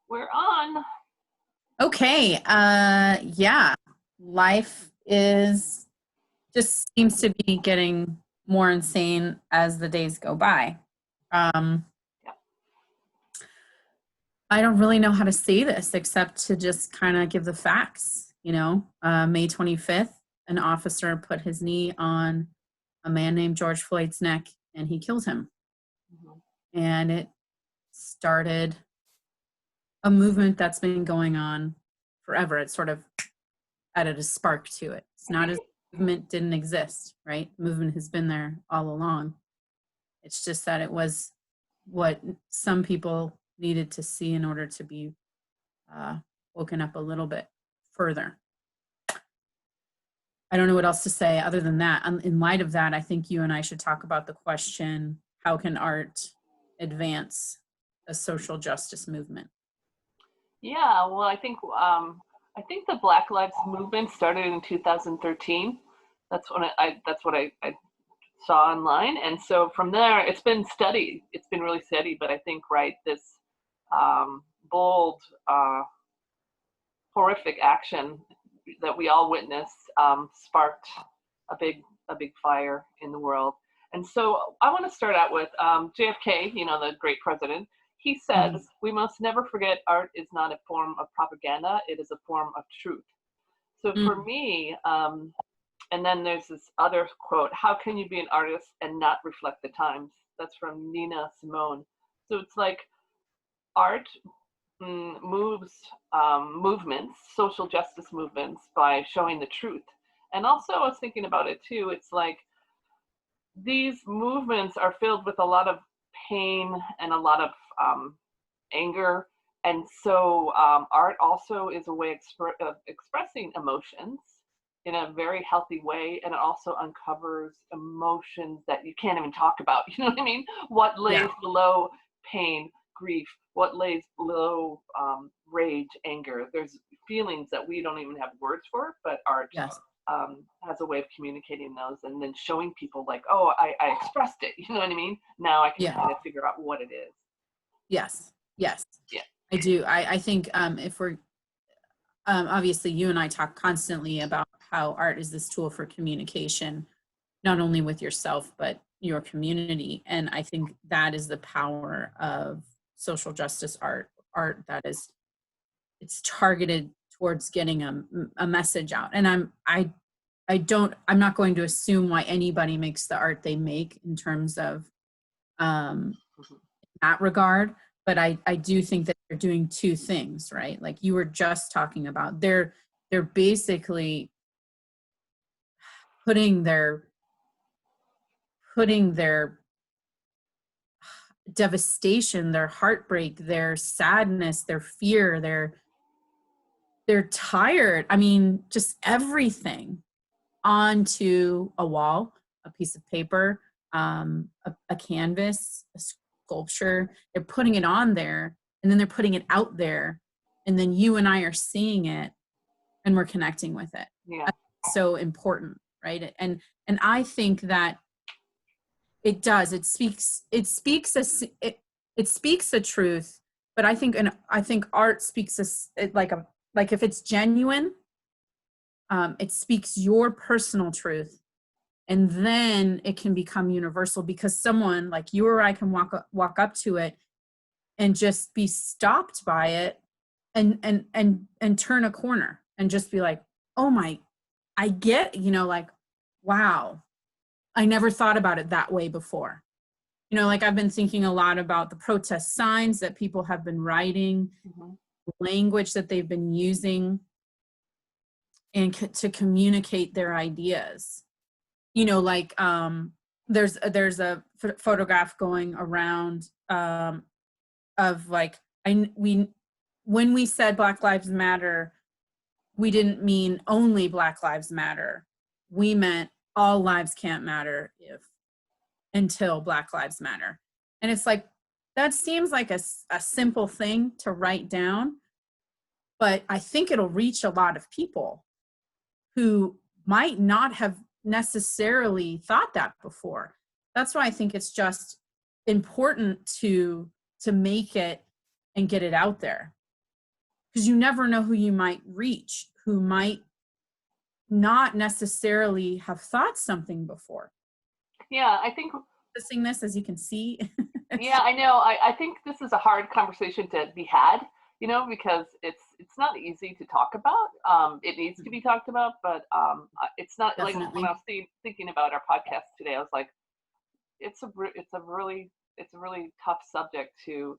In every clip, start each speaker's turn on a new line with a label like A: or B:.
A: We're on.
B: Okay. Yeah. Life is just seems to be getting more insane as the days go by. Um,
A: Yeah.
B: I don't really know how to say this except to just kind of give the facts. May 25th, an officer put his knee on a man named George Floyd's neck and he killed him.
A: Mhm.
B: And it started a movement that's been going on forever. It sort of added a spark to it. It's not as movement didn't exist, right? Movement has been there all along. It's just that it was what some people needed to see in order to be woken up a little bit further. I don't know what else to say other than that. In light of that, I think you and I should talk about the question, how can art advance a social justice movement?
A: Yeah, well, I think the Black Lives Movement started in 2013. That's what I saw online, and so from there, it's been steady. It's been really steady, but I think this bold, horrific action that we all witnessed sparked a big fire in the world. And so I want to start out with JFK, the great president. He says,
B: Mhm.
A: we must never forget art is not a form of propaganda, it is a form of truth. So for
B: Mm.
A: me, and then there's this other quote, how can you be an artist and not reflect the times? That's from Nina Simone. So it's like art moves movements, social justice movements, by showing the truth. And also, I was thinking about it too. It's like these movements are filled with a lot of pain and a lot of anger. And so, art also is a way of expressing emotions in a very healthy way. And it also uncovers emotions that you can't even talk about. You know what I mean? What lays
B: Yeah.
A: below pain, grief, what lays below rage, anger. There's feelings that we don't even have words for, but art
B: Yes.
A: has a way of communicating those and then showing people like, oh, I expressed it. You know what I mean? Now I can
B: Yeah.
A: kind of figure out what it is.
B: Yes. Yes.
A: Yeah.
B: I do. I think if we're obviously you and I talk constantly about how art is this tool for communication, not only with yourself, but your community. And I think that is the power of social justice art that is, it's targeted towards getting a message out. And I'm not going to assume why anybody makes the art they make in terms of um,
A: Mhm.
B: that regard. But I do think that they're doing two things, right? Like you were just talking about, they're basically putting their putting their devastation, their heartbreak, their sadness, their fear, they're tired. I mean, just everything onto a wall, a piece of paper, a canvas, a sculpture. They're putting it on there and then they're putting it out there. And then you and I are seeing it and we're connecting with it.
A: Yeah.
B: That's so important, right? And I think that it does. It speaks the truth, but I think art speaks like if it's genuine, it speaks your personal truth, and then it can become universal because someone like you or I can walk up to it and just be stopped by it and turn a corner and just be like, oh my, I get, like, wow, I never thought about it that way before. Like I've been thinking a lot about the protest signs that people have been writing,
A: Mhm.
B: language that they've been using, and to communicate their ideas. Like there's a photograph going around of like we when we said Black Lives Matter, we didn't mean only Black Lives Matter. We meant all lives can't matter if until Black Lives Matter. And it's like, that seems like a simple thing to write down, but I think it'll reach a lot of people who might not have necessarily thought that before. That's why I think it's just important to make it and get it out there. because you never know who you might reach, who might not necessarily have thought something before.
A: Yeah, I think
B: Seeing this, as you can see.
A: yeah, I know. I think this is a hard conversation to be had, because it's not easy to talk about. It needs to be talked about, but it's not like when
B: Definitely.
A: I was thinking about our podcast today, I was like, it's a really tough subject to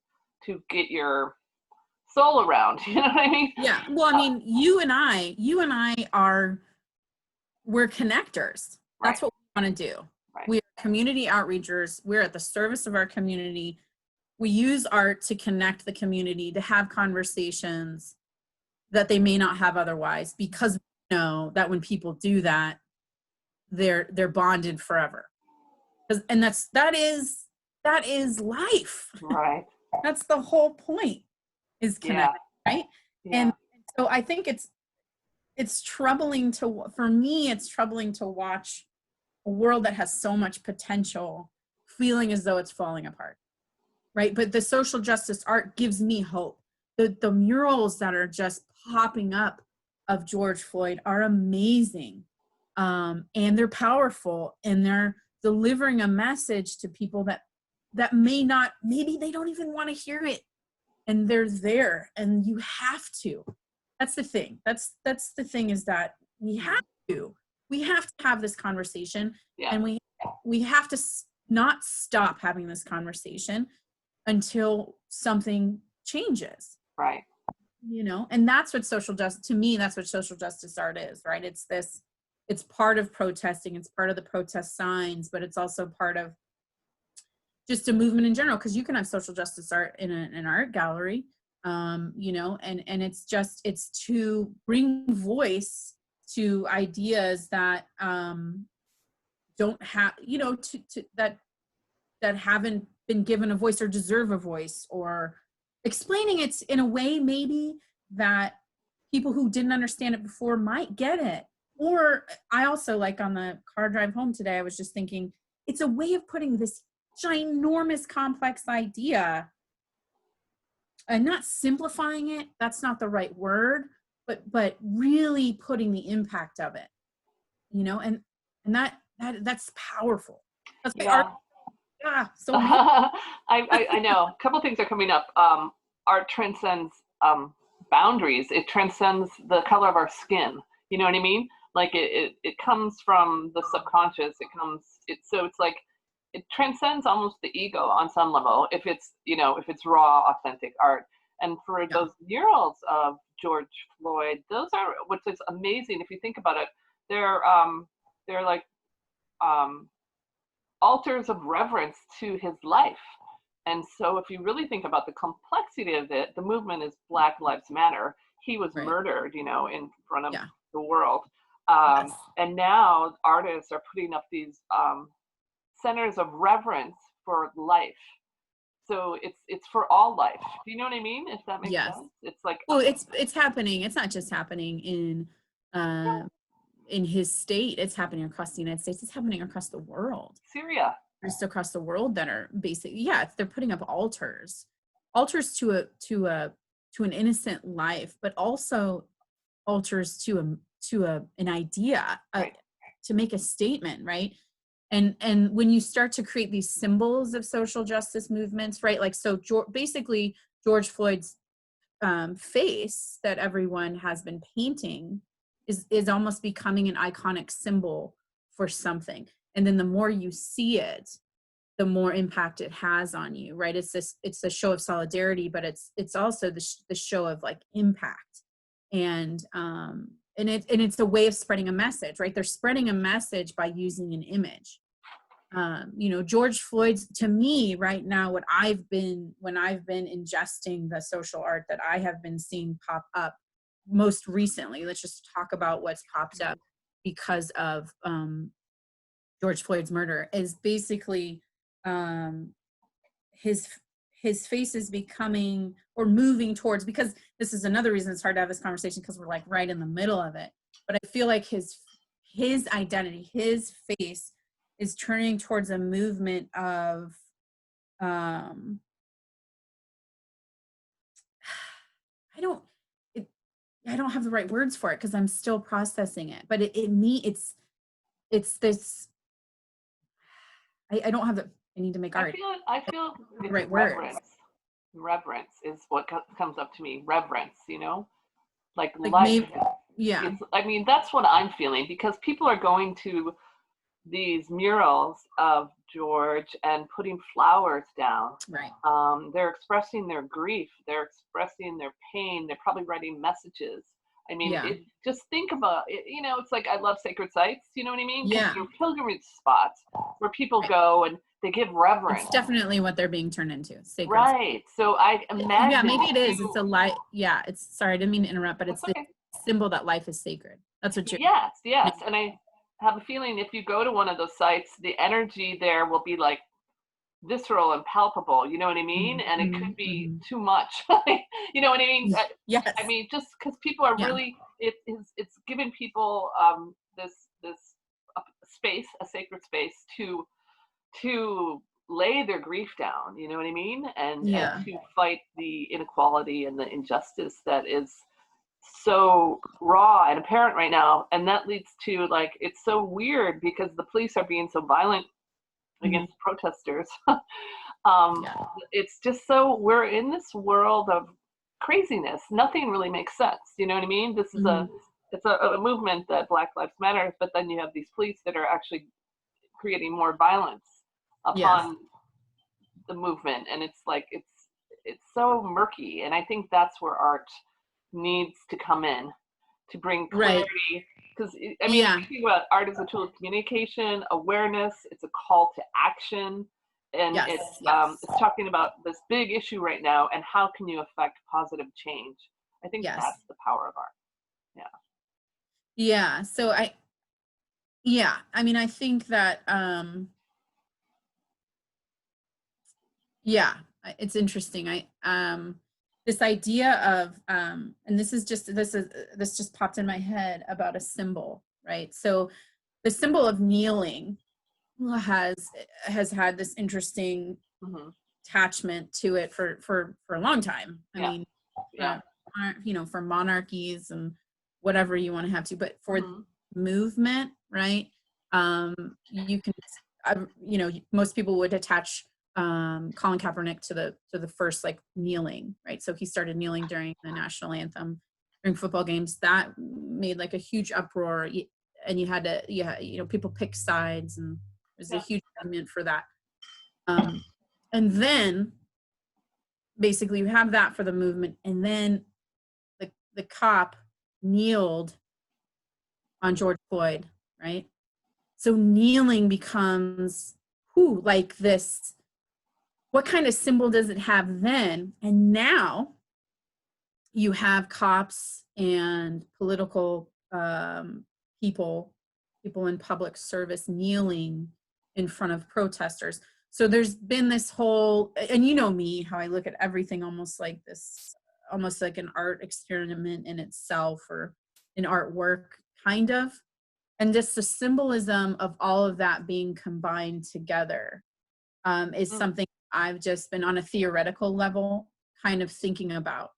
A: get your soul around. You know what I mean?
B: Yeah. Well, I mean, you and I we're connectors.
A: Right,
B: That's what we want to do.
A: right,
B: We are community outreachers. We're at the service of our community. We use art to connect the community, to have conversations that they may not have otherwise, because we know that when people do that, they're bonded forever. And that is life.
A: right.
B: That's the whole point, is
A: Yeah,
B: connect, right?
A: yeah,
B: And so I think it's troubling for me, it's troubling to watch a world that has so much potential feeling as though it's falling apart, right? But the social justice art gives me hope. The murals that are just popping up of George Floyd are amazing, and they're powerful, and they're delivering a message to people that maybe they don't even want to hear it, and they're there, and you have to. That's the thing. That's the thing, is that we have to have this conversation,
A: yeah,
B: and we have to not stop having this conversation until something changes,
A: right.
B: and that's what to me, that's what social justice art is, right? It's part of protesting, it's part of the protest signs, but it's also part of just a movement in general, because you can have social justice art in an art gallery, and it's to bring voice to ideas that don't have, that haven't been given a voice or deserve a voice, or explaining it in a way maybe that people who didn't understand it before might get it. Or I also, like, on the car drive home today, I was just thinking, it's a way of putting this ginormous complex idea and not simplifying it, that's not the right word, but really putting the impact of it, and that's powerful. That's why art,
A: Yeah.
B: so amazing.
A: I know. A couple things are coming up. Art transcends boundaries. It transcends the color of our skin. You know what I mean? Like it comes from the subconscious. So it's like it transcends almost the ego on some level if it's raw, authentic art. And for
B: Yeah.
A: those murals of George Floyd, those are, which is amazing if you think about it. They're like altars of reverence to his life. And so if you really think about the complexity of it, the movement is Black Lives Matter. He was
B: Right.
A: murdered, in front of
B: Yeah.
A: the world.
B: Yes.
A: And now artists are putting up these centers of reverence for life. So it's for all life. Do you know what I mean? If that makes
B: Yes.
A: sense. It's like,
B: Well, it's happening. It's not just happening in his state. It's happening across the United States. It's happening across the world.
A: Syria.
B: Just across the world that are basically, they're putting up altars to an innocent life, but also altars to an idea,
A: Right.
B: to make a statement, right? And when you start to create these symbols of social justice movements, right? Like, so basically George Floyd's face that everyone has been painting is almost becoming an iconic symbol for something. And then the more you see it, the more impact it has on you, right? It's a show of solidarity, but it's also the show of, like, impact. And it's a way of spreading a message, right? They're spreading a message by using an image. George Floyd's, to me right now, when I've been ingesting the social art that I have been seeing pop up most recently, let's just talk about what's popped up because of George Floyd's murder, is basically his face is becoming, or moving towards, because this is another reason it's hard to have this conversation, because we're, like, right in the middle of it. But I feel like his identity, his face, is turning towards a movement of I don't I don't have the right words for it because I'm still processing it, but it's this, I don't have the, I need to make art.
A: I feel
B: The
A: it's
B: right words.
A: reverence is what comes up to me. Reverence, you know, like
B: Like
A: life.
B: maybe, yeah,
A: It's, I mean, that's what I'm feeling, because people are going to these murals of George and putting flowers down.
B: right.
A: They're expressing their grief. They're expressing their pain. They're probably writing messages. I mean,
B: Yeah.
A: just think about it. You know, it's like, I love sacred sites. You know what I mean? Because
B: Yeah.
A: they're pilgrimage spots where people
B: Right.
A: go and they give reverence.
B: It's definitely what they're being turned into. Sacred.
A: Right. So I imagine.
B: Yeah, maybe it is. It's a life. Yeah. It's, sorry, I didn't mean to interrupt, but it's the
A: Okay.
B: symbol that life is sacred. That's what you're.
A: Yes, yes. And I have a feeling if you go to one of those sites, the energy there will be like visceral and palpable, you know what I mean? And it could be too much. You know what I mean?
B: Yes.
A: I mean, just because people are
B: Yeah.
A: really, it's giving people this space, a sacred space to lay their grief down, you know what I mean? And to fight the inequality and the injustice that is so raw and apparent right now. And that leads to, like, it's so weird because the police are being so violent against protesters. It's just so, we're in this world of craziness. Nothing really makes sense. You know what I mean? This is it's a movement that Black Lives Matter, but then you have these police that are actually creating more violence upon the movement. And it's like, it's so murky. And I think that's where art needs to come in to bring clarity. Because I mean, thinking about art as a tool of communication, awareness, it's a call to action, and it's talking about this big issue right now, and how can you affect positive change? I think that's the power of art.
B: Yeah. So I mean, I think that it's interesting. This idea of and this just popped in my head about a symbol, right? So the symbol of kneeling has had this interesting attachment to it for a long time. I mean, you know, for monarchies and whatever you want to have to, but for movement, right? You can, you know, most people would attach Colin Kaepernick to the first, like, kneeling, right? So he started kneeling during the national anthem during football games. That made like a huge uproar, and you had to, you know, people pick sides, and there's a huge movement for that. And then basically you have that for the movement, and then the cop kneeled on George Floyd, right? So kneeling becomes like this. What kind of symbol does it have then? And now you have cops and political people in public service kneeling in front of protesters. So there's been this whole, and you know me, how I look at everything almost like this, almost like an art experiment in itself, or an artwork, kind of. And just the symbolism of all of that being combined together is something I've just been on a theoretical level kind of thinking about.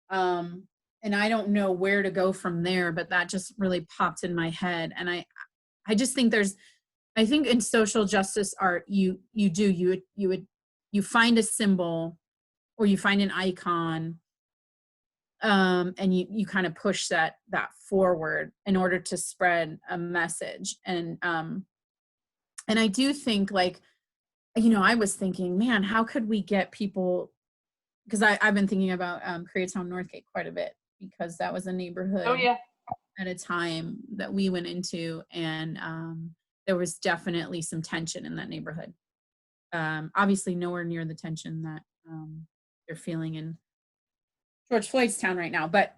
B: And I don't know where to go from there, but that just really popped in my head. And I just think I think in social justice art, you find a symbol, or you find an icon, and you kind of push that forward in order to spread a message. And I do think, like, you know, I was thinking, man, how could we get people, because I've been thinking about Koreatown Northgate quite a bit, because that was a neighborhood at a time that we went into, and there was definitely some tension in that neighborhood. Obviously nowhere near the tension that they're feeling in George Floyd's town right now, but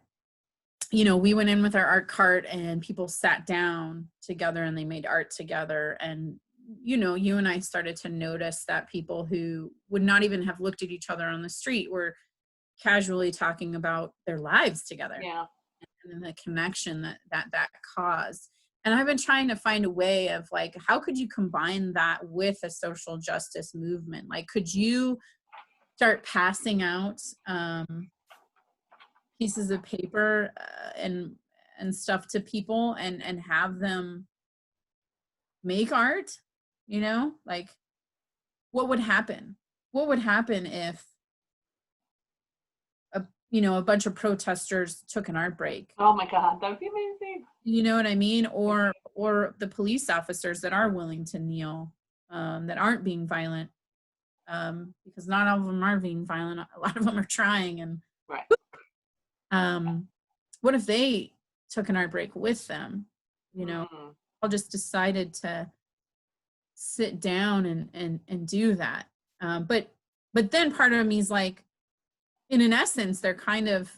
B: you know, we went in with our art cart, and people sat down together and they made art together. And you know, you and I started to notice that people who would not even have looked at each other on the street were casually talking about their lives together, and the connection that caused. And I've been trying to find a way of, like, how could you combine that with a social justice movement? Like, could you start passing out pieces of paper and stuff to people and have them make art, you know, like what would happen? What would happen if a bunch of protesters took an art break?
A: Oh my God, that would be amazing.
B: You know what I mean? Or the police officers that are willing to kneel, that aren't being violent, because not all of them are being violent. A lot of them are trying. And
A: right.
B: What if they took an art break with them? You know,
A: Mm-hmm.
B: all just decided to sit down and do that. But then part of me is like, in an essence, they're kind of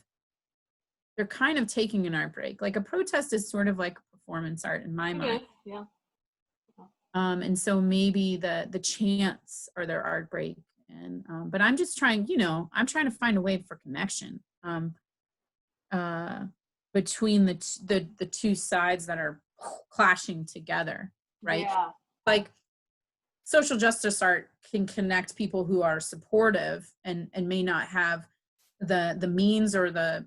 B: taking an art break. Like a protest is sort of like performance art in my mind.
A: Yeah.
B: And so maybe the chants are their art break. And but I'm just trying, I'm trying to find a way for connection between the two sides that are clashing together, right?
A: Yeah.
B: Like social justice art can connect people who are supportive and may not have the means or the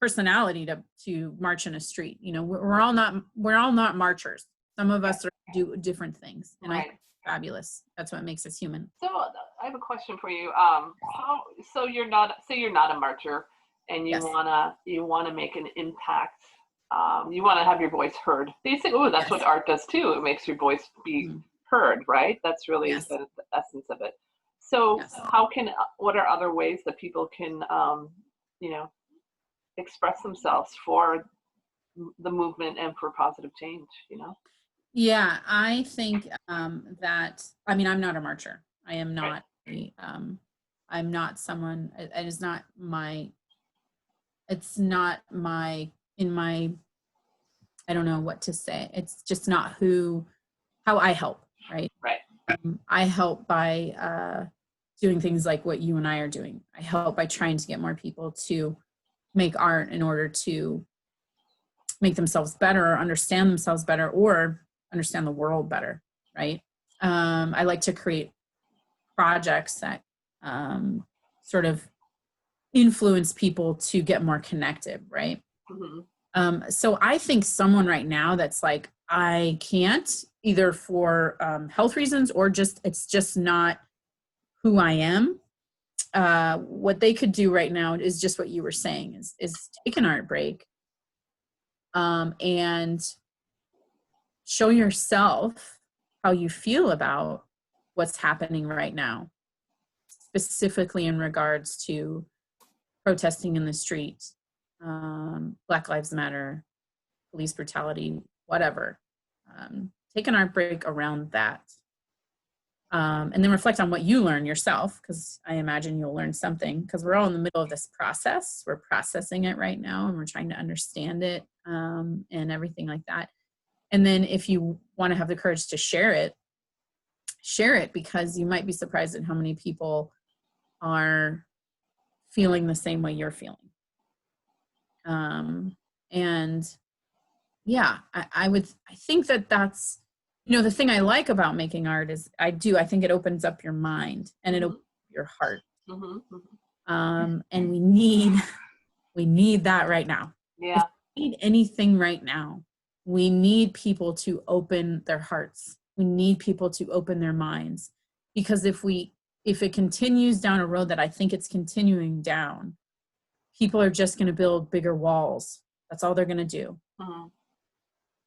B: personality to march in a street. We're all not marchers. Some of us do different things, and I think it's fabulous. That's what makes us human.
A: So I have a question for you. So you're not a marcher, and you wanna make an impact. You want to have your voice heard. Basically, that's what art does too. It makes your voice be heard, right? That's really the essence of it. So what are other ways that people can, express themselves for the movement and for positive change,
B: Yeah, I think that, I'm not a marcher. I am not I'm not someone, it is not my, it's not my, in my, I don't know what to say. It's just not how I help, right?
A: Right.
B: I help by doing things like what you and I are doing. I help by trying to get more people to make art in order to make themselves better, or understand themselves better, or understand the world better, right? I like to create projects that sort of influence people to get more connected, right?
A: Mm-hmm.
B: So I think someone right now that's like, I can't, either for health reasons or it's just not who I am. What they could do right now is just what you were saying, is take an art break, and show yourself how you feel about what's happening right now, specifically in regards to protesting in the street, Black Lives Matter, police brutality, whatever. Take an art break around that. And then reflect on what you learn yourself, because I imagine you'll learn something, because we're all in the middle of this process. We're processing it right now, and we're trying to understand it, and everything like that. And then if you want to have the courage to share it, because you might be surprised at how many people are feeling the same way you're feeling. And yeah, I think that's, the thing I like about making art is I think it opens up your mind and it opens up your heart. And we need that right now.
A: Yeah.
B: If we need anything right now, we need people to open their hearts. We need people to open their minds, because if it continues down a road that I think it's continuing down, people are just going to build bigger walls. That's all they're going to do.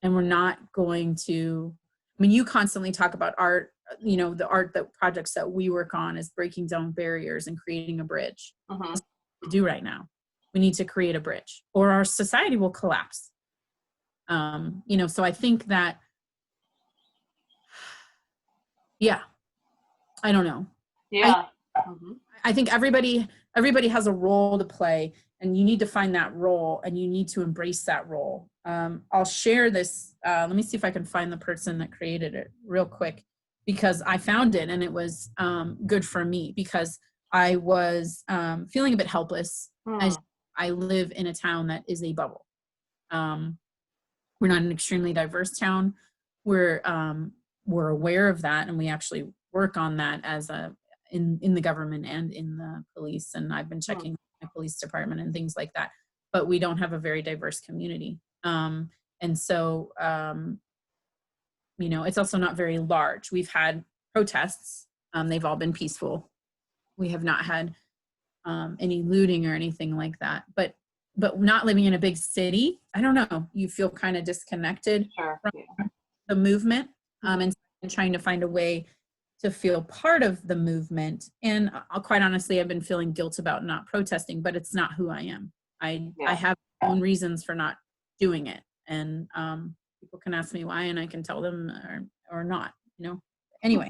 B: And we're not going to, you constantly talk about art, the projects that we work on is breaking down barriers and creating a bridge. That's what we do right now. We need to create a bridge, or our society will collapse. So I think that, I don't know.
A: Yeah.
B: I think everybody has a role to play, and you need to find that role, and you need to embrace that role. I'll share this. Let me see if I can find the person that created it real quick, because I found it and it was good for me, because I was feeling a bit helpless. As I live in a town that is a bubble. We're not an extremely diverse town. We're aware of that, and we actually work on that as in the government and in the police. And I've been checking my police department and things like that. But we don't have a very diverse community. And so, it's also not very large. We've had protests. They've all been peaceful. We have not had any looting or anything like that. But not living in a big city, I don't know. You feel kind of disconnected from the movement, and trying to find a way to feel part of the movement. And quite honestly, I've been feeling guilt about not protesting, but it's not who I am. I have my own reasons for not doing it. And people can ask me why, and I can tell them or not, Anyway,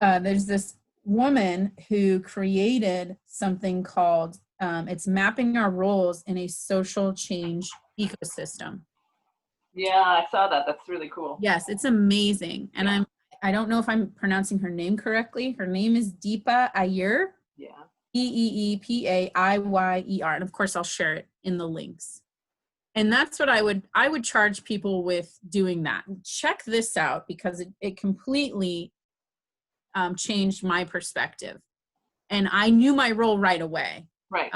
B: there's this woman who created something called, it's mapping our roles in a social change ecosystem.
A: Yeah, I saw that. That's really cool.
B: Yes, it's amazing. And I don't know if I'm pronouncing her name correctly. Her name is Deepa Iyer.
A: Yeah.
B: Eeepaiyer. And of course, I'll share it in the links. And that's what I would charge people with doing that. Check this out, because it completely changed my perspective. And I knew my role right away.
A: Right.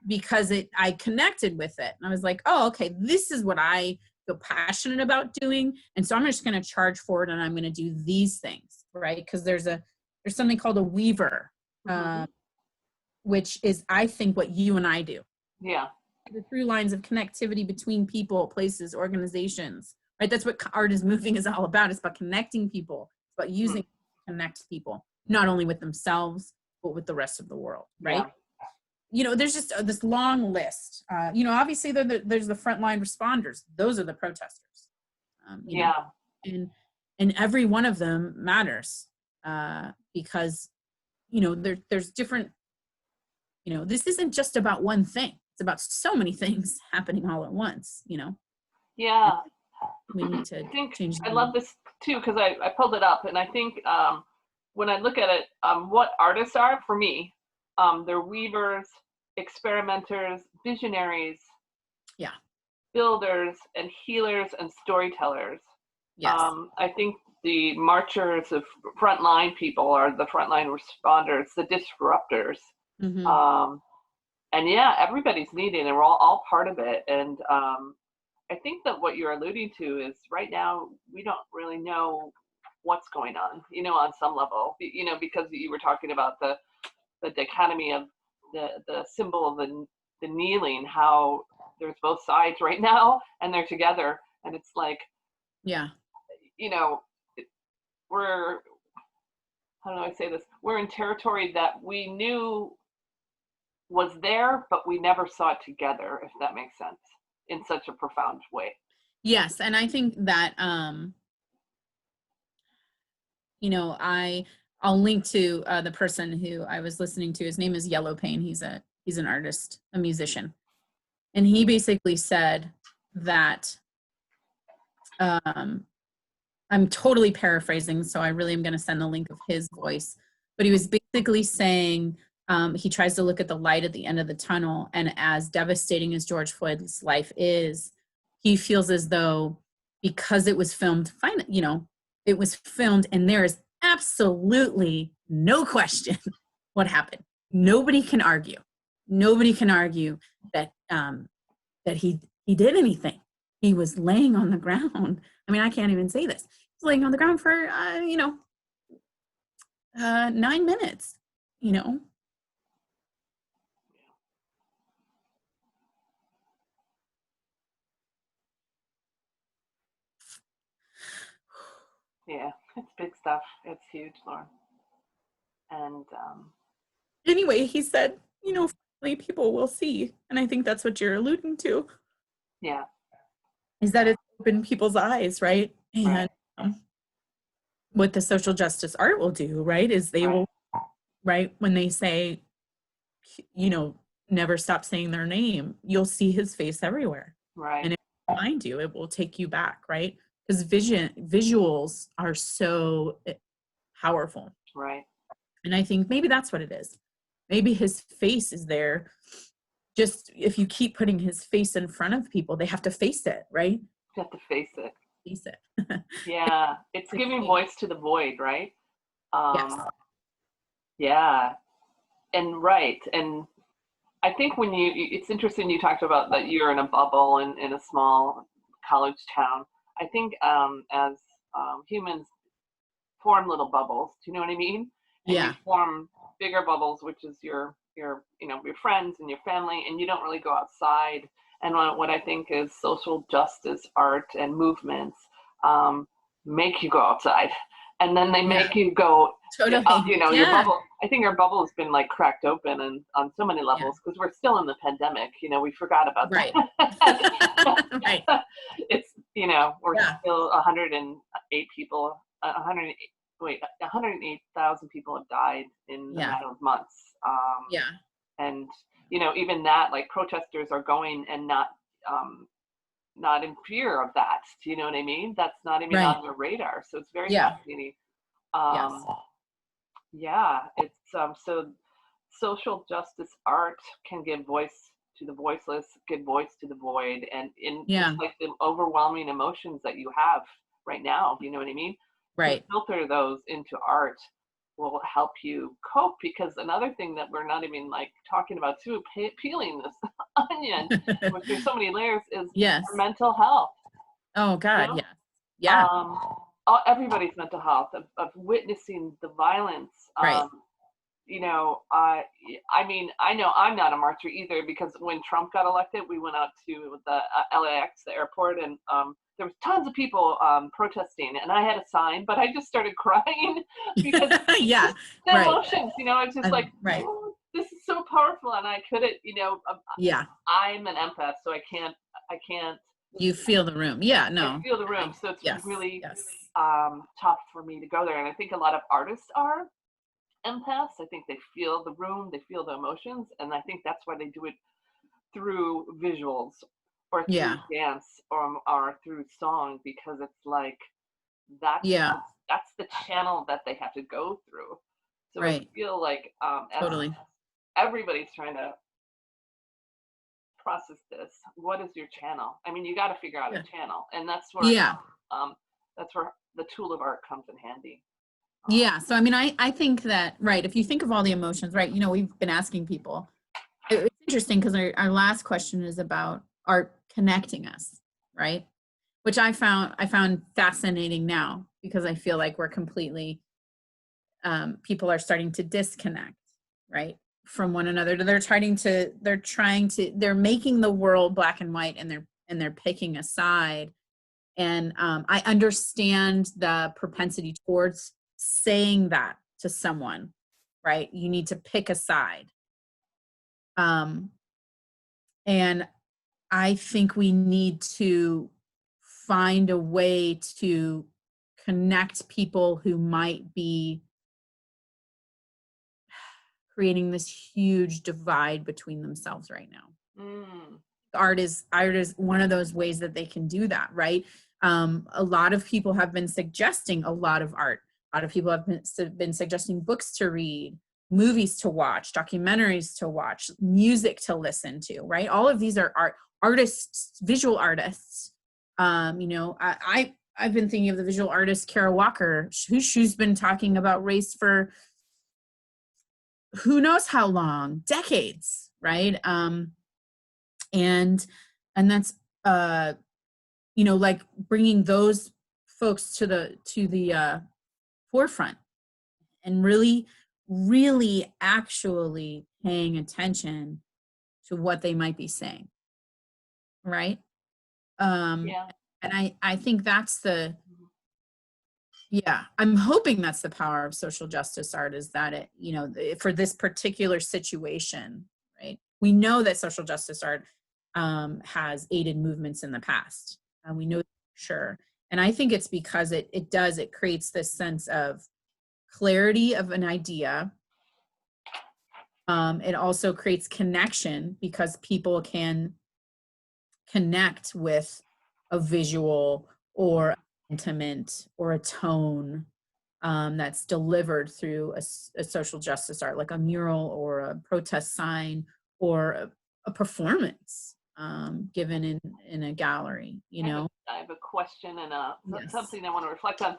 B: Because I connected with it. And I was like, oh, okay, this is what I feel passionate about doing. And so I'm just going to charge for it, and I'm going to do these things, right? Because there's something called a weaver, which is, I think, what you and I do.
A: Yeah.
B: The through lines of connectivity between people, places, organizations, right? That's what art is moving is all about. It's about connecting people. It's about using it to connect people, not only with themselves, but with the rest of the world, right? Yeah. There's just this long list. Obviously there's the frontline responders. Those are the protesters. And every one of them matters because, there's different, this isn't just about one thing. It's about so many things happening all at once,
A: Yeah.
B: We need to change.
A: I love this too, because I pulled it up, and I think when I look at it, what artists are for me, they're weavers, experimenters, visionaries, builders, and healers and storytellers.
B: Yes.
A: I think the marchers of frontline people are the frontline responders, the disruptors. And everybody's needed, and we're all part of it. And I think that what you're alluding to is right now we don't really know what's going on, on some level, because you were talking about the dichotomy of the symbol of the kneeling, how there's both sides right now and they're together, and it's like, we're, how do I say this? We're in territory that we knew was there, but we never saw it together, if that makes sense, in such a profound way. Yes.
B: And I think that, I'll link to the person who I was listening to. His name is Yellow Pain. He's an artist, a musician. And he basically said that, I'm totally paraphrasing, so I really am going to send the link of his voice. But he was basically saying, he tries to look at the light at the end of the tunnel, and as devastating as George Floyd's life is, he feels as though because it was filmed, it was filmed, and there is absolutely no question what happened. Nobody can argue. Nobody can argue that that he did anything. He was laying on the ground. I mean, I can't even say this. He's laying on the ground for 9 minutes.
A: Yeah, it's big stuff. It's huge, Lauren. And
B: anyway, he said, finally people will see. And I think that's what you're alluding to.
A: Yeah.
B: Is that it's opened people's eyes, right? And what the social justice art will do, right, is they will, right, when they say, never stop saying their name, you'll see his face everywhere.
A: Right.
B: And it will remind you, it will take you back, right? Because visuals are so powerful.
A: Right.
B: And I think maybe that's what it is. Maybe his face is there. Just if you keep putting his face in front of people, they have to face it, right?
A: You have to face it.
B: Face it.
A: Yeah. It's giving voice to the void, right?
B: Yes.
A: Yeah. right. And I think it's interesting you talked about that you're in a bubble in a small college town. I think as humans form little bubbles, do you know what I mean? And you
B: Yeah.
A: form bigger bubbles, which is your your friends and your family, and you don't really go outside. And what I think is social justice art and movements make you go outside, and then they make you go.
B: Totally.
A: Your
B: Yeah.
A: bubble. I think our bubble has been like cracked open and on so many
B: Yeah.
A: levels because we're still in the pandemic. We forgot about
B: Right.
A: that.
B: Right.
A: It's we're
B: Yeah.
A: still 108 people. 108,000 people have died in a
B: Yeah.
A: matter of months.
B: Yeah.
A: And even that, like protesters are going and not in fear of that. Do you know what I mean? That's not even
B: Right.
A: on their radar. So it's very
B: Yeah.
A: fascinating.
B: Yes.
A: Yeah, it's so social justice art can give voice to the voiceless, give voice to the void, and in just
B: Yeah.
A: like the overwhelming emotions that you have right now, you know what I mean? To
B: Right.
A: filter those into art will help you cope, because another thing that we're not even like talking about too, peeling this onion, which there's so many layers, is
B: Yes.
A: our mental health.
B: Oh
A: You
B: God.
A: know?
B: Yeah. Yeah.
A: Everybody's mental health of witnessing the violence.
B: Right.
A: I mean, I know I'm not a marcher either, because when Trump got elected, we went out to the LAX, the airport, and there was tons of people protesting, and I had a sign, but I just started crying because
B: Yeah.
A: the
B: Right.
A: emotions, it's just like,
B: Right.
A: oh, this is so powerful, and I couldn't,
B: Yeah.
A: I'm an empath, so I can't.
B: You feel the room. Yeah.
A: I
B: No.
A: feel the room, so it's
B: Yes.
A: really
B: Yes.
A: tough for me to go there, and I think a lot of artists are empaths. I think they feel the room, they feel the emotions, and I think that's why they do it through visuals or through
B: Yeah.
A: dance or through song, because it's like that's
B: Yeah.
A: that's the channel that they have to go through. So I
B: Right.
A: feel like as
B: Totally.
A: everybody's trying to process this, what is your channel? I mean, you got to figure out
B: Yeah.
A: a channel, and
B: Yeah.
A: that's where the tool of art comes in handy.
B: Yeah. So, I mean, I think that, right, if you think of all the emotions, right, we've been asking people. It's interesting because our last question is about art connecting us, right? Which I found fascinating now, because I feel like we're completely, people are starting to disconnect, right, from one another. They're making the world black and white, and they're picking a side. And I understand the propensity towards saying that to someone, right? You need to pick a side. And I think we need to find a way to connect people who might be creating this huge divide between themselves right now. Art is one of those ways that they can do that, right? A lot of people have been suggesting a lot of art. A lot of people have been suggesting books to read, movies to watch, documentaries to watch, music to listen to, right? All of these are artists, visual artists. I've been thinking of the visual artist Kara Walker, who's been talking about race for who knows how long, decades, right? And that's like bringing those folks to the forefront, and really actually paying attention to what they might be saying, right?
A: Yeah.
B: And I think that's I'm hoping that's the power of social justice art, is that it, for this particular situation, right? We know that social justice art has aided movements in the past, and we know that for sure. And I think it's because it creates this sense of clarity of an idea. It also creates connection, because people can connect with a visual or intimate or a tone that's delivered through a social justice art, like a mural or a protest sign or a performance given in a gallery,
A: I have a question and
B: Yes.
A: something I want to reflect on.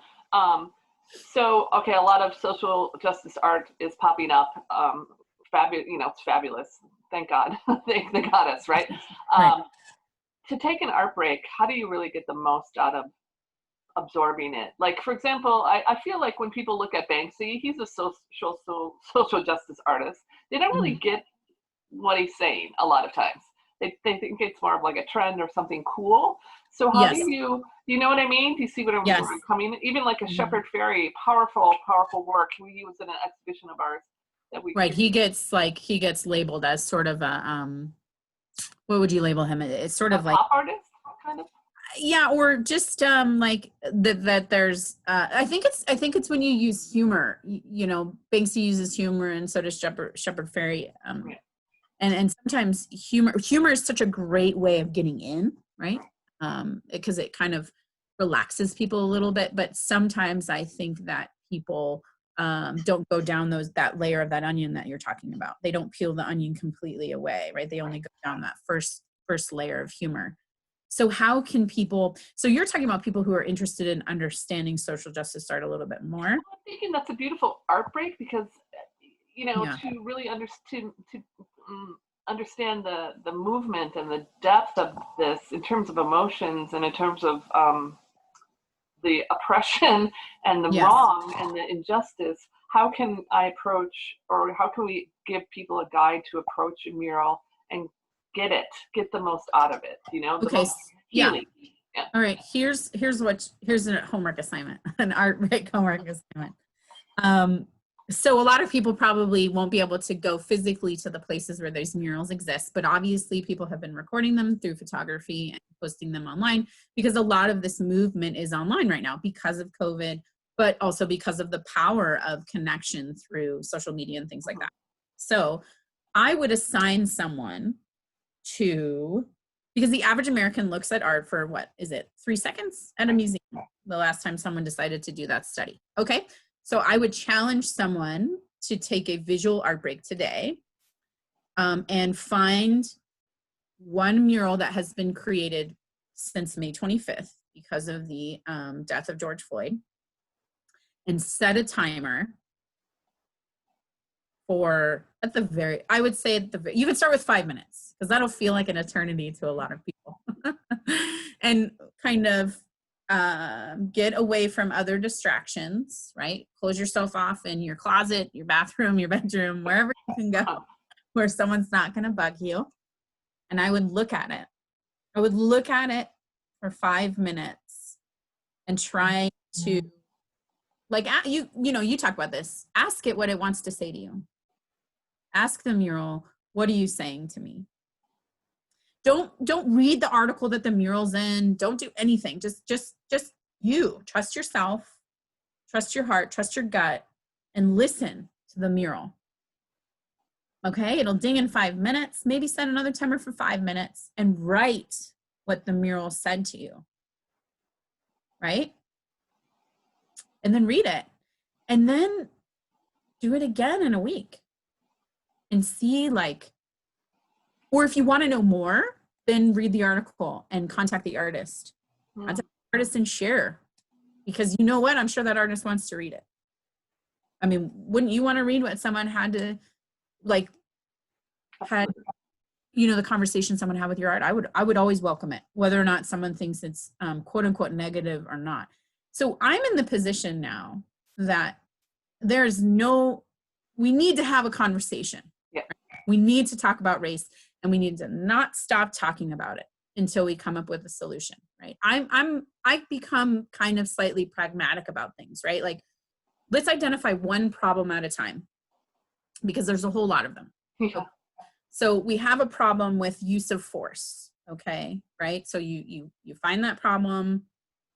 A: So, okay, a lot of social justice art is popping up, fabulous, you know, it's fabulous. Thank God. They got us, right?
B: Right.
A: To take an art break, how do you really get the most out of absorbing it? Like, for example, I feel like when people look at Banksy, he's a social justice artist. They don't really
B: Mhm.
A: get what he's saying a lot of times. They think it's more of like a trend or something cool. So how do
B: Yes.
A: you know what I mean? Do you see what I'm
B: Yes.
A: coming? Even like a
B: Mhm.
A: Shepherd Ferry, powerful work we use in an exhibition of ours that we
B: Right. He gets labeled as sort of a, what would you label him? It's sort
A: a
B: of like,
A: pop artist, kind of.
B: yeah, or just like that there's I think it's when you use humor. You know, Banksy uses humor, and so does Shepherd Ferry.
A: Yeah.
B: And sometimes humor is such a great way of getting in, right? Because it kind of relaxes people a little bit. But sometimes I think that people don't go down that layer of that onion that you're talking about. They don't peel the onion completely away, right? They only go down that first layer of humor. So how can people, so you're talking about people who are interested in understanding social justice art a little bit more?
A: I'm thinking that's a beautiful art break because, you know,
B: Yeah.
A: to really understand the movement and the depth of this in terms of emotions and in terms of the oppression and the
B: Yes.
A: wrong and the injustice, how can I approach, or how can we give people a guide to approach a mural and get the most out of it, you know, the
B: Okay.
A: most
B: Yeah.
A: healing. Yeah.
B: All right. Here's a homework assignment, an art break homework assignment. So a lot of people probably won't be able to go physically to the places where those murals exist, but obviously people have been recording them through photography and posting them online, because a lot of this movement is online right now because of COVID, but also because of the power of connection through social media and things like that. So I would assign someone to, because the average American looks at art for, what is it, 3 seconds at a museum, the last time someone decided to do that study. Okay. So I would challenge someone to take a visual art break today, and find one mural that has been created since May 25th because of the death of George Floyd, and set a timer for, I would say you can start with 5 minutes, because that'll feel like an eternity to a lot of people. And kind of get away from other distractions, right? Close yourself off in your closet, your bathroom, your bedroom, wherever you can go, where someone's not going to bug you. And I would look at it. I would look at it for 5 minutes and try to, like, you know, you talk about this. Ask it what it wants to say to you. Ask the mural, what are you saying to me? Don't read the article that the mural's in. Don't do anything. Just you. Trust yourself, trust your heart, trust your gut, and listen to the mural. Okay, it'll ding in 5 minutes. Maybe set another timer for 5 minutes and write what the mural said to you. Right? And then read it. And then do it again in a week and see, like, or if you want to know more, then read the article and contact the artist. Contact the artist and share. Because you know what? I'm sure that artist wants to read it. I mean, wouldn't you want to read what someone had to, like, you know, the conversation someone had with your art? I would always welcome it, whether or not someone thinks it's quote unquote negative or not. So I'm in the position now that we need to have a conversation.
A: Yeah.
B: We need to talk about race, and we need to not stop talking about it until we come up with a solution, right? I've become kind of slightly pragmatic about things, right? Like, let's identify one problem at a time, because there's a whole lot of them.
A: Yeah.
B: So we have a problem with use of force, okay, right? So you find that problem,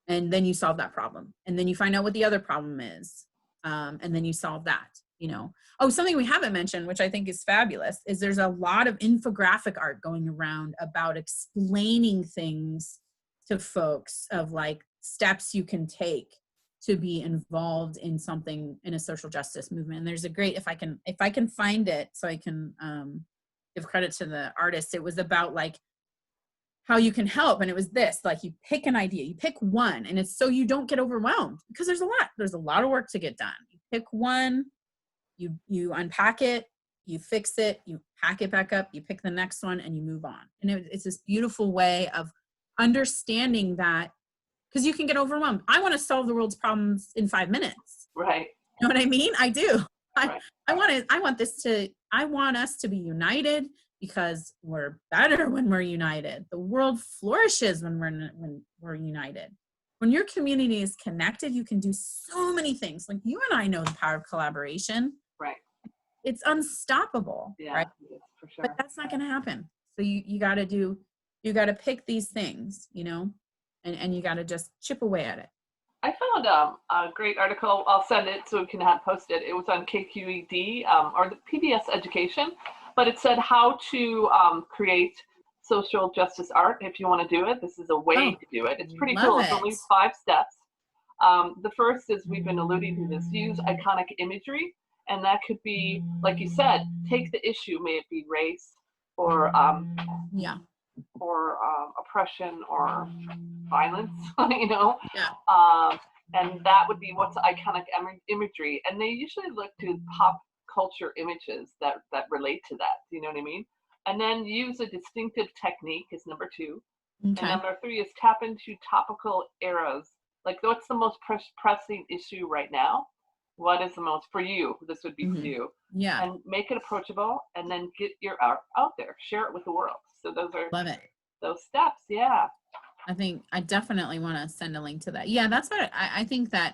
B: and then you solve that problem, and then you find out what the other problem is, and then you solve that, you know. Oh, something we haven't mentioned, which I think is fabulous, is there's a lot of infographic art going around about explaining things to folks, of like steps you can take to be involved in something, in a social justice movement. And there's a great, if I can find it so I can give credit to the artist, it was about like how you can help. And it was this, like, you pick an idea, you pick one, and it's so you don't get overwhelmed, because there's a lot of work to get done. You pick one, you unpack it, you fix it, you pack it back up, you pick the next one, and you move on. And it's this beautiful way of understanding that, because you can get overwhelmed. I want to solve the world's problems in 5 minutes.
A: Right.
B: You know what I mean? I do.
A: Right.
B: I want us to be united, because we're better when we're united. The world flourishes when we're united. When your community is connected, you can do so many things. Like you and I know the power of collaboration.
A: Right.
B: It's unstoppable.
A: Yeah,
B: right?
A: for sure.
B: But that's not going to happen. So you got to pick these things, and you got to just chip away at it.
A: I found a great article. I'll send it so we can post it. It was on KQED or the PBS Education, but it said how to create social justice art if you want to do it. This is a way to do it. It's pretty cool. It's only 5 steps. The first is, we've been alluding to this, use iconic imagery. And that could be, like you said, take the issue, may it be race or oppression or violence, and that would be what's iconic imagery. And they usually look to pop culture images that relate to that. You know what I mean? And then use a distinctive technique is number 2. Okay. And number 3 is tap into topical eras. Like, what's the most pressing issue right now? What is the most for you? This would be for you.
B: Yeah.
A: And make it approachable, and then get your art out there. Share it with the world. So those are those steps. Yeah.
B: I think I definitely want to send a link to that. Yeah, that's what I think that.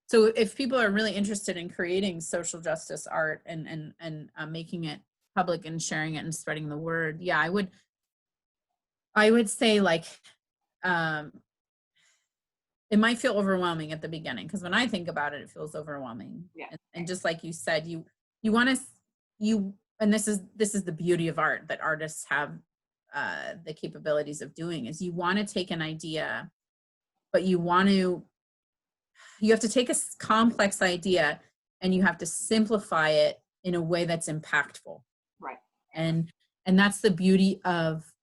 B: So if people are really interested in creating social justice art and making it public and sharing it and spreading the word, yeah, I would say, like, it might feel overwhelming at the beginning, because when I think about it, it feels overwhelming.
A: Yeah.
B: And just like you said, you want to, and this is the beauty of art, that artists have the capabilities of doing, is you want to take an idea, but you have to take a complex idea and you have to simplify it in a way that's impactful.
A: Right.
B: And that's the beauty of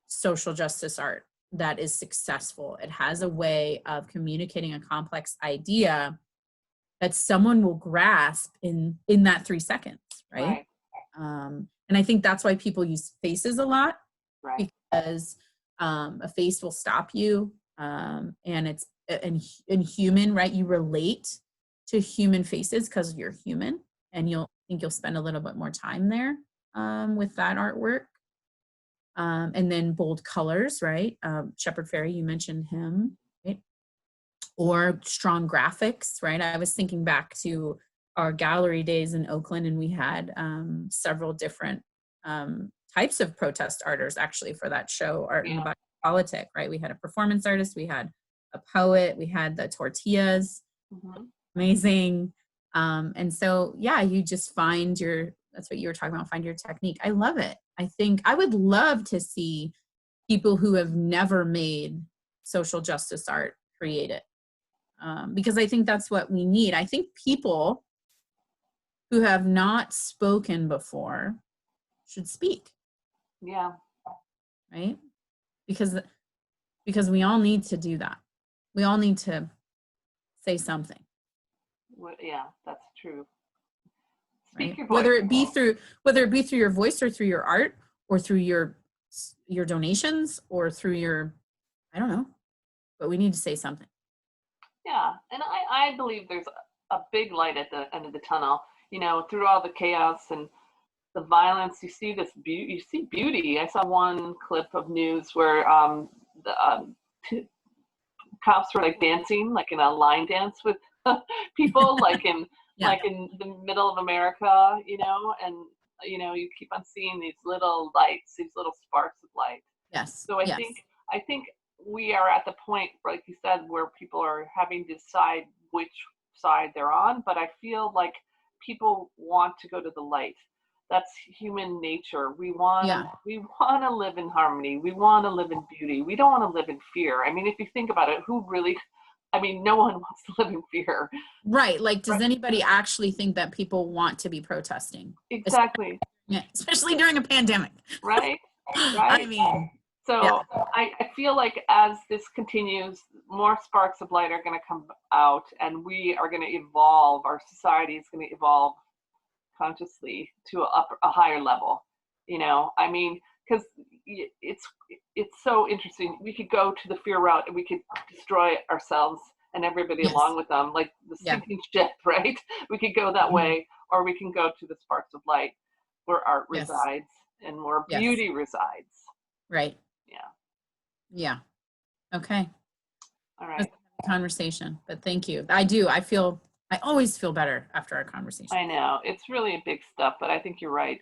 B: social justice art that is successful. It has a way of communicating a complex idea that someone will grasp in that 3 seconds, right? And I think that's why people use faces a lot,
A: right?
B: Because a face will stop you, and it's and human, right? You relate to human faces because you're human, and you'll spend a little bit more time there with that artwork. And then bold colors, right? Shepard Fairey, you mentioned him, right? Or strong graphics, right? I was thinking back to our gallery days in Oakland, and we had several different types of protest artists actually for that show, Art and the Body Politic, right? We had a performance artist, we had a poet, we had the tortillas, amazing. And so, yeah, you just find that's what you were talking about, find your technique. I love it. I think I would love to see people who have never made social justice art create it, because I think that's what we need. I think people who have not spoken before should speak.
A: Yeah.
B: Right? Because we all need to do that. We all need to say something.
A: Yeah, that's true.
B: Right? Whether it be through your voice or through your art or through your donations or through your, I don't know, but we need to say something.
A: Yeah, and I believe there's a big light at the end of the tunnel. Through all the chaos and the violence, you see this beauty. You see beauty. I saw one clip of news where the cops were like dancing, like in a line dance with people, like in like in the middle of America, and you keep on seeing these little lights, these little sparks of light.
B: Yes.
A: So I think we are at the point, like you said, where people are having to decide which side they're on. But I feel like people want to go to the light. That's human nature. We want to live in harmony. We want to live in beauty. We don't want to live in fear. I mean, if you think about it, no one wants to live in fear.
B: Right. Like, does anybody actually think that people want to be protesting?
A: Exactly.
B: Especially during a pandemic.
A: Right.
B: I mean.
A: So I feel like as this continues, more sparks of light are going to come out, and we are going to evolve. Our society is going to evolve consciously to a higher level, you know? I mean, because it's so interesting. We could go to the fear route and we could destroy ourselves and everybody
B: Yes.
A: along with them, like the
B: Yeah.
A: sinking ship, right? We could go that
B: Mhm.
A: way, or we can go to the sparks of light where art
B: Yes.
A: resides and where
B: Yes.
A: beauty resides.
B: Right.
A: Yeah.
B: Yeah. Okay.
A: All
B: That's
A: right.
B: a conversation, but thank you. I always feel better after our conversation.
A: I know it's really big stuff, but I think you're right.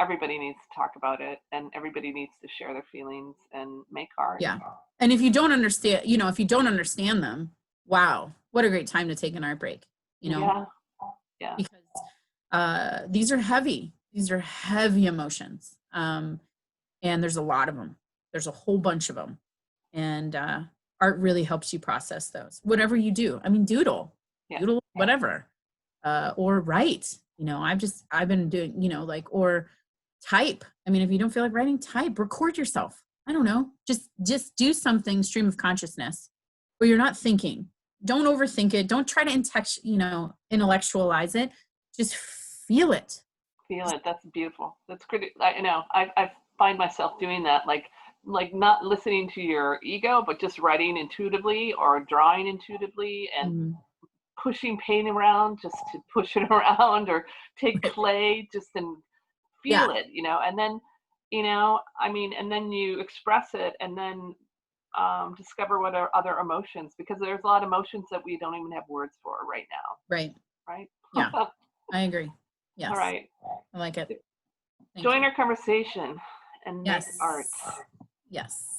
A: Everybody needs to talk about it, and everybody needs to share their feelings and make art.
B: Yeah. And if you don't understand, if you don't understand them, wow, what a great time to take an art break,
A: Yeah. Yeah.
B: because these are heavy. These are heavy emotions. And there's a lot of them. There's a whole bunch of them. And art really helps you process those. Whatever you do. I mean, doodle, whatever. Or write. I've been doing, or type. I mean, if you don't feel like writing, type, record yourself. I don't know. Just do something, stream of consciousness, where you're not thinking. Don't overthink it. Don't try to intellectualize it. Just feel it.
A: Feel it. That's beautiful. That's pretty. I know. I find myself doing that, like not listening to your ego, but just writing intuitively or drawing intuitively and pushing paint around just to push it around, or take clay just and feel it, and then, I mean, and then you express it, and then discover what are other emotions, because there's a lot of emotions that we don't even have words for right now.
B: Right.
A: Right.
B: Yeah. I agree. Yes.
A: All right.
B: I like it.
A: Join our conversation and make art.
B: Yes.